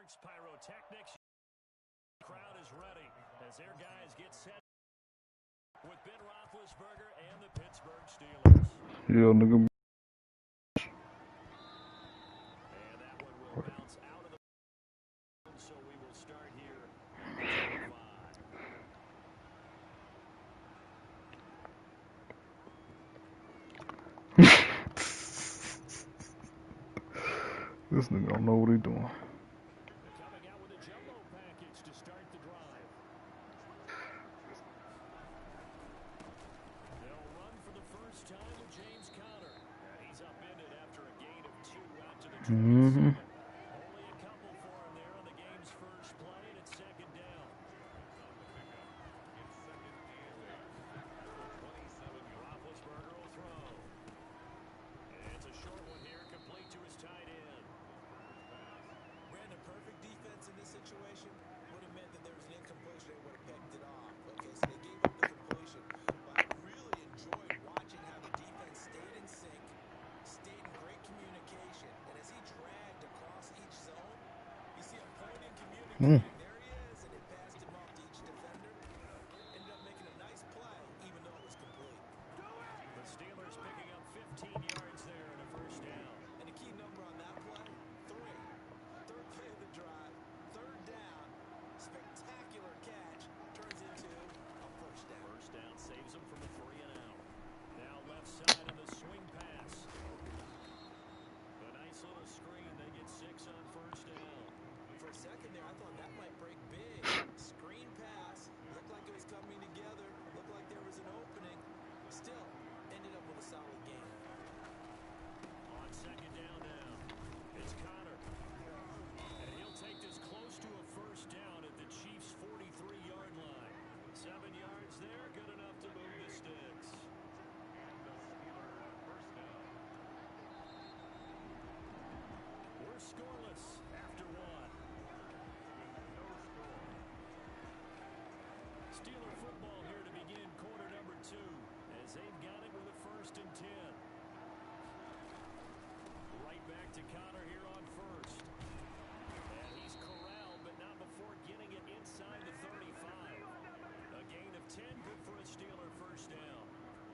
fireworks, pyrotechnics. Crowd is ready as their guys get set with Ben Roethlisberger and the Pittsburgh Steelers. Yeah, nigga. And that one will bounce out of the so we will start here at 5. This nigga don't know what he doing. Coming out with a jumbo package to start the drive. They'll run for the first time with James Conner. He's upended after a gain of 2 out to the 27. Only a couple for him there on the game's first play, and it's second down. Roethlisberger will throw. It's a short one here, complete to his tight end. Brandon, perfect defense in this situation would have meant that there was an incompletion. They would have picked it off. Okay, so they gave up the completion. But I really enjoyed watching how the defense stayed in sync, stayed in great communication. And as he dragged across each zone, you see him pointing, communicating. There he is, and it passed him off to each defender. Ended up making a nice play, even though it was complete. The Steelers picking up 15 yards there and a first down. And the key number on that play, 3. Third play of the drive, third down, spectacular catch, turns into a first down. First down saves them from a 3 and out. Now left side of the swing pass. A nice little screen. They get 6 on first down. For a second there, I thought that might break big. Screen pass, looked like it was coming together, looked like there was an opening. Still, ended up with a solid game. On second down now, it's Conner. And he'll take this close to a first down at the Chiefs' 43-yard line. 7 yards there, good enough to move the sticks. We're scoreless after 1. Steeler football here to begin quarter number 2 as they've got it with a 1st and 10. Right back to Conner here on first. And he's corralled, but not before getting it inside the 35. A gain of 10, good for a Steeler first down.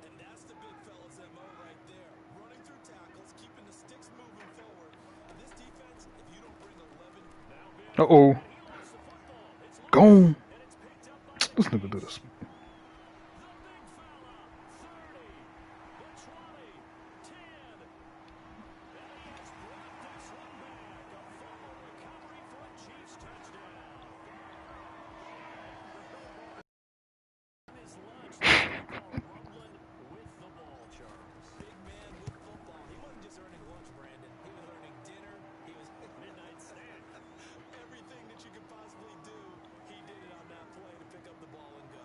And that's the big fella's MO right there. Running through tackles, keeping the sticks moving forward. And this defense, if you don't bring 11... Now Ben, Uh-oh. he lost the football. It's loose, Gone. and it's picked up by This nigga do this. the big fella. 30, the 20, 10. And he has brought this one back. A fumble recovery for a Chiefs touchdown. On his lunch, they call rumbling with the ball, Charles. Big man with football. He wasn't just earning lunch, Brandon. He was earning dinner. He was... Midnight snack. Everything that you could possibly do, he did it on that play to pick up the ball and go.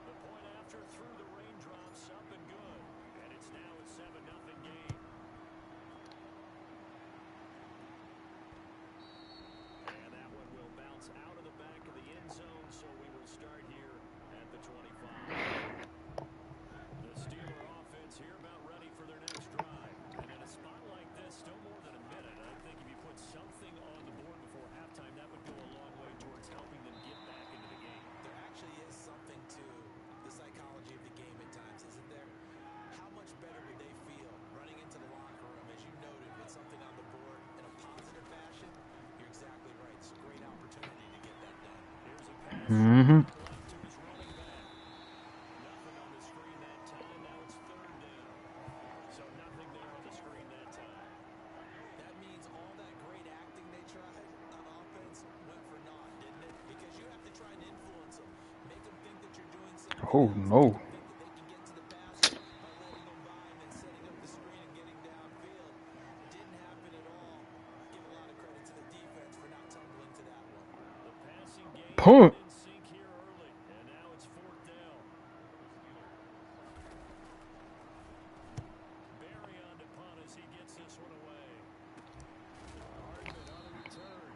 The point after through the raindrops, up and good. And it's now a 7-0 game. And that one will bounce out of the back of the end zone, so we will start here at the 25. The Steeler offense here about ready for their next drive. And in a spot like this, still more than a minute. I think if you put something on the board before halftime, that would go a long way towards helping them get back into the game. There actually is something to the psychology of the game at times, isn't there? How much better would they feel running into the locker room, as you noted, with something on the board in a positive fashion? You're exactly right. It's a great opportunity to get that done. Here's a pass. Mm-hmm. Left to his running back. Nothing on the screen that time. Now it's 3rd down. So nothing there on the screen that time. That means all that great acting they tried on offense went for naught, didn't it? Because you have to try and influence them. Make them think that you're doing something Oh, else. no. Make them think that they can get to the passer by letting them by and then setting up the screen and getting downfield. Didn't happen at all. Give a lot of credit to the defense for not tumbling to that one. The passing game Punt. in sync here early. And now it's 4th down. Barry on to punt as he gets this one away. Hardman on the return.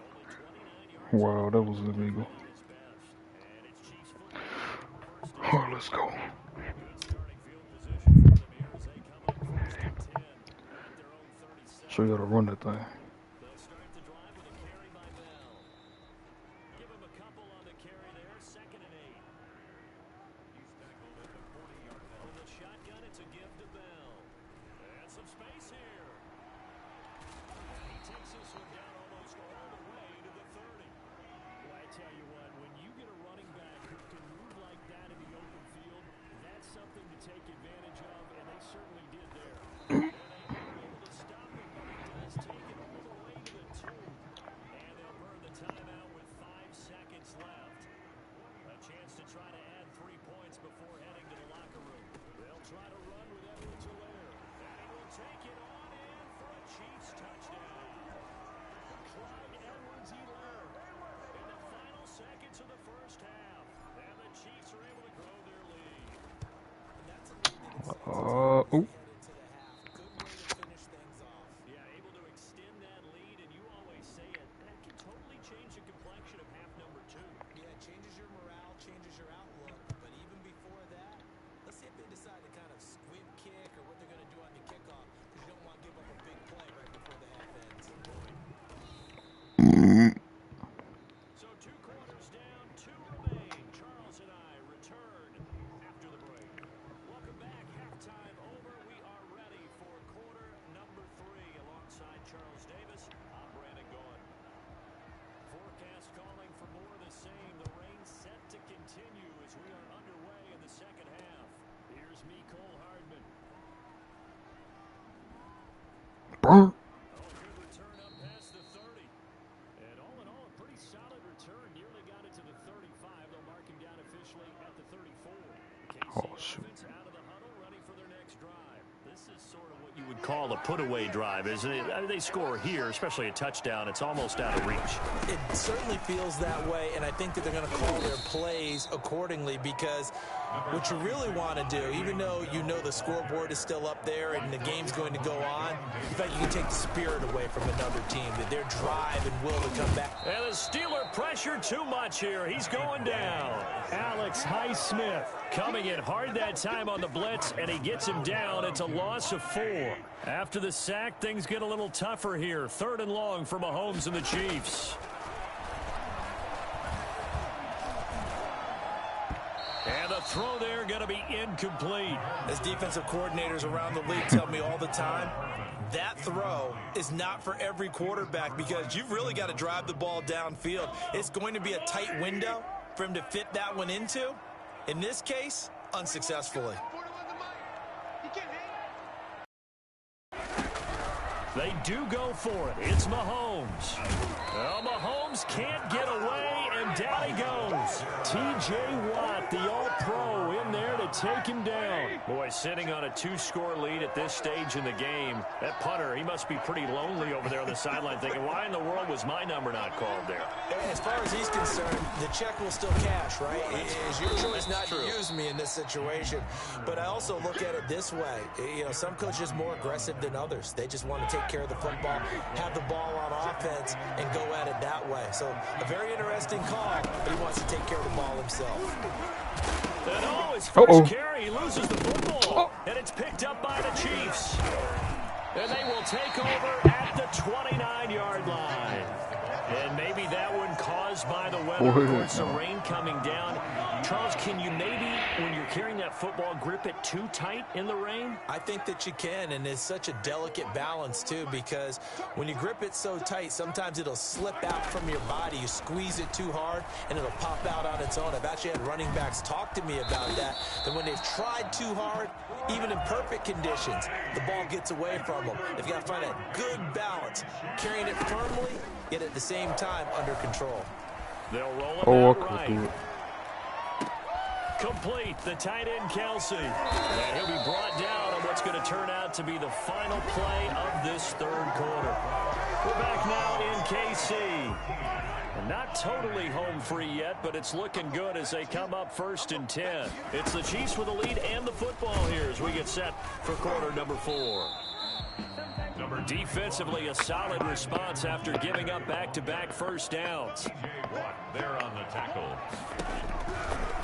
Only 29 yards. Wow, that was illegal. At his best. And it's Chiefs football. First and All right, let's go. good starting field position for them here as they come up 1st and 10 at their own 37. So you gotta run that thing. They'll start the drive with a carry by Bell. Burn. Good return up past the 30. And all in all, a pretty solid return. Nearly got it to the 35. They'll mark him down officially at the 34. Oh, shoot. KC offense out of the huddle, ready for their next drive. This is sort of what you would call a put-away drive, isn't it? I mean, they score here, especially a touchdown. It's almost out of reach. It certainly feels that way, and I think that they're going to call their plays accordingly, because what you really want to do, even though you know the scoreboard is still up there and the game's going to go on, in fact, you can take the spirit away from another team, that their drive and will to come back. And the Steeler pressure too much here. He's going down. Alex Highsmith coming in hard that time on the blitz, and he gets him down. It's a loss of 4. After the sack, things get a little tougher here. 3rd and long for Mahomes and the Chiefs. And the throw there going to be incomplete. As defensive coordinators around the league tell me all the time, that throw is not for every quarterback, because you've really got to drive the ball downfield. It's going to be a tight window for him to fit that one into. In this case, unsuccessfully. They do go for it. It's Mahomes. Well, Mahomes can't get away, and down he goes. T.J. Watt, the all-pro, in there to take him down. Boy, sitting on a 2-score lead at this stage in the game. That punter, he must be pretty lonely over there on the sideline thinking, why in the world was my number not called there? As far as he's concerned, the check will still cash, right? It's your choice not to use me in this situation. But I also look at it this way. You know, some coaches are more aggressive than others. They just want to take care of the football, have the ball on offense, and go at it that way. So a very interesting call, but he wants to take care of the ball himself. And his first carry, he loses the football, and it's picked up by the Chiefs. And they will take over at the 29-yard line. And maybe that one caused by the weather. Of course, the rain coming down. Charles, can you maybe, when you're carrying that football, grip it too tight in the rain? I think that you can, and it's such a delicate balance, too, because when you grip it so tight, sometimes it'll slip out from your body. You squeeze it too hard, and it'll pop out on its own. I've actually had running backs talk to me about that when they've tried too hard, even in perfect conditions, the ball gets away from them. They've got to find that good balance, carrying it firmly, yet at the same time under control. They'll roll it right. Complete, the tight end Kelsey. And he'll be brought down on what's going to turn out to be the final play of this 3rd quarter. We're back now in KC. And not totally home free yet, but it's looking good as they come up 1st and 10. It's the Chiefs with the lead and the football here as we get set for quarter number 4. Defensively, a solid response after giving up back-to-back first downs. There on the tackle.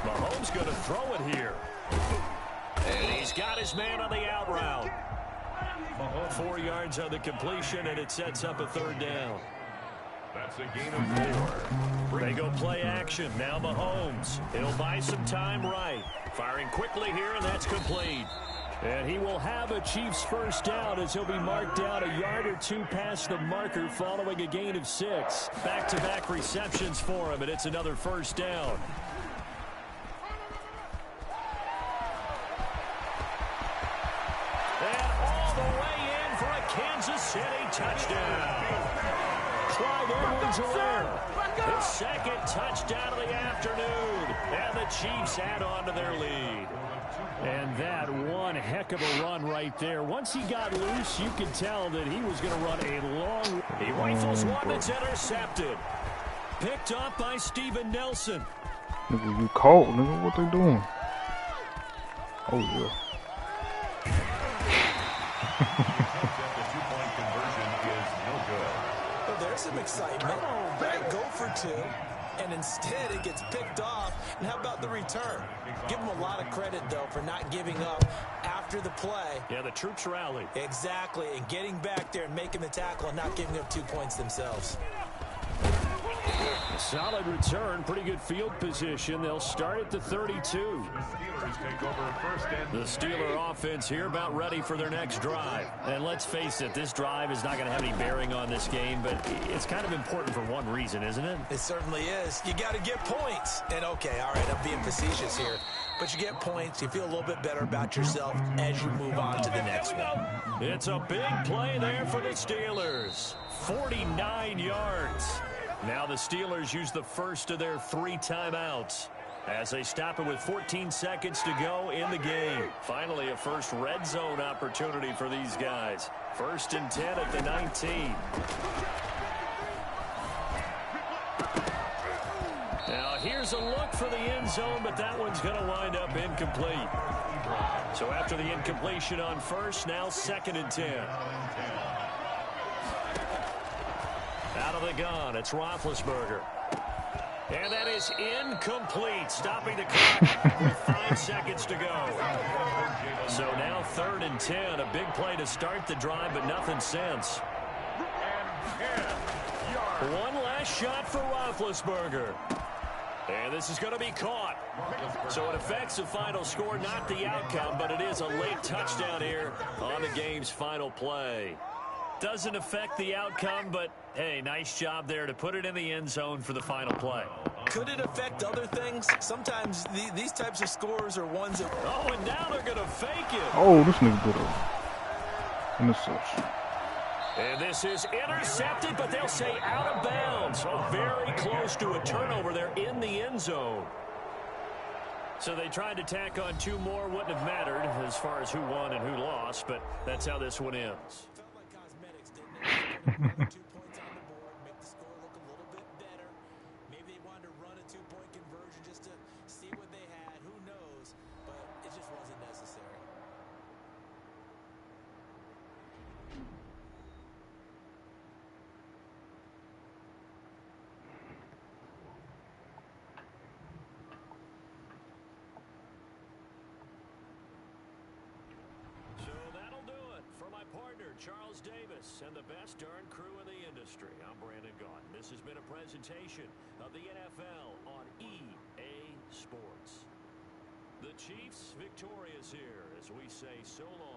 Mahomes going to throw it here. And he's got his man on the out route. 4 yards on the completion, and it sets up a 3rd down. That's a gain of 4. They go play action. Now Mahomes. He'll buy some time right. Firing quickly here, and that's complete. And he will have a Chiefs first down as he'll be marked down a yard or 2 past the marker following a gain of 6. Back-to-back receptions for him, and it's another first down. And all the way in for a Kansas City touchdown. Clyde Edwards-Helaire, his 2nd touchdown of the afternoon. And the Chiefs add on to their lead. And that one heck of a run right there. Once he got loose, you could tell that he was going to run a long. He rifles one that's intercepted. Picked up by Steven Nelson. Nigga, you caught, nigga. What they doing? Oh, yeah. The 2-point conversion is no good. Well, there's some excitement. Right? Go for 2. And instead it gets picked off. And how about the return? Give them a lot of credit, though, for not giving up after the play. Yeah, the troops rallied. Exactly, and getting back there and making the tackle and not giving up 2 points themselves. A solid return, pretty good field position. They'll start at the 32. The Steelers take over first and The Steeler offense here about ready for their next drive. And let's face it, this drive is not going to have any bearing on this game, but it's kind of important for one reason, isn't it? It certainly is. You got to get points. And, okay, all right, I'm being facetious here. But you get points, you feel a little bit better about yourself as you move on to the next one. It's a big play there for the Steelers. 49 yards. Now the Steelers use the first of their 3 timeouts as they stop it with 14 seconds to go in the game. Finally, a first red zone opportunity for these guys. 1st and 10 at the 19. Now here's a look for the end zone, but that one's going to wind up incomplete. So after the incompletion on first, now 2nd and 10. Out of the gun, it's Roethlisberger. And that is incomplete, stopping the clock with 5 seconds to go. So now 3rd and 10, a big play to start the drive, but nothing since. One last shot for Roethlisberger. And this is going to be caught. So it affects the final score, not the outcome, but it is a late touchdown here on the game's final play. Doesn't affect the outcome, but, hey, nice job there to put it in the end zone for the final play. Could it affect other things? Sometimes these types of scores are ones that... Oh, and now they're going to fake it. Oh, this nigga good. Interception. And this is intercepted, but they'll say out of bounds. So very close to a turnover there in the end zone. So they tried to tack on 2 more. Wouldn't have mattered as far as who won and who lost, but that's how this one ends. Felt like cosmetics, didn't it? 2 points on the board, make the score look a little bit better. Maybe they wanted to run a 2-point conversion just to see what they had. Who knows? But it just wasn't necessary. Charles Davis and the best darn crew in the industry. I'm Brandon Gaudin. This has been a presentation of the NFL on EA Sports. The Chiefs victorious here as we say so long.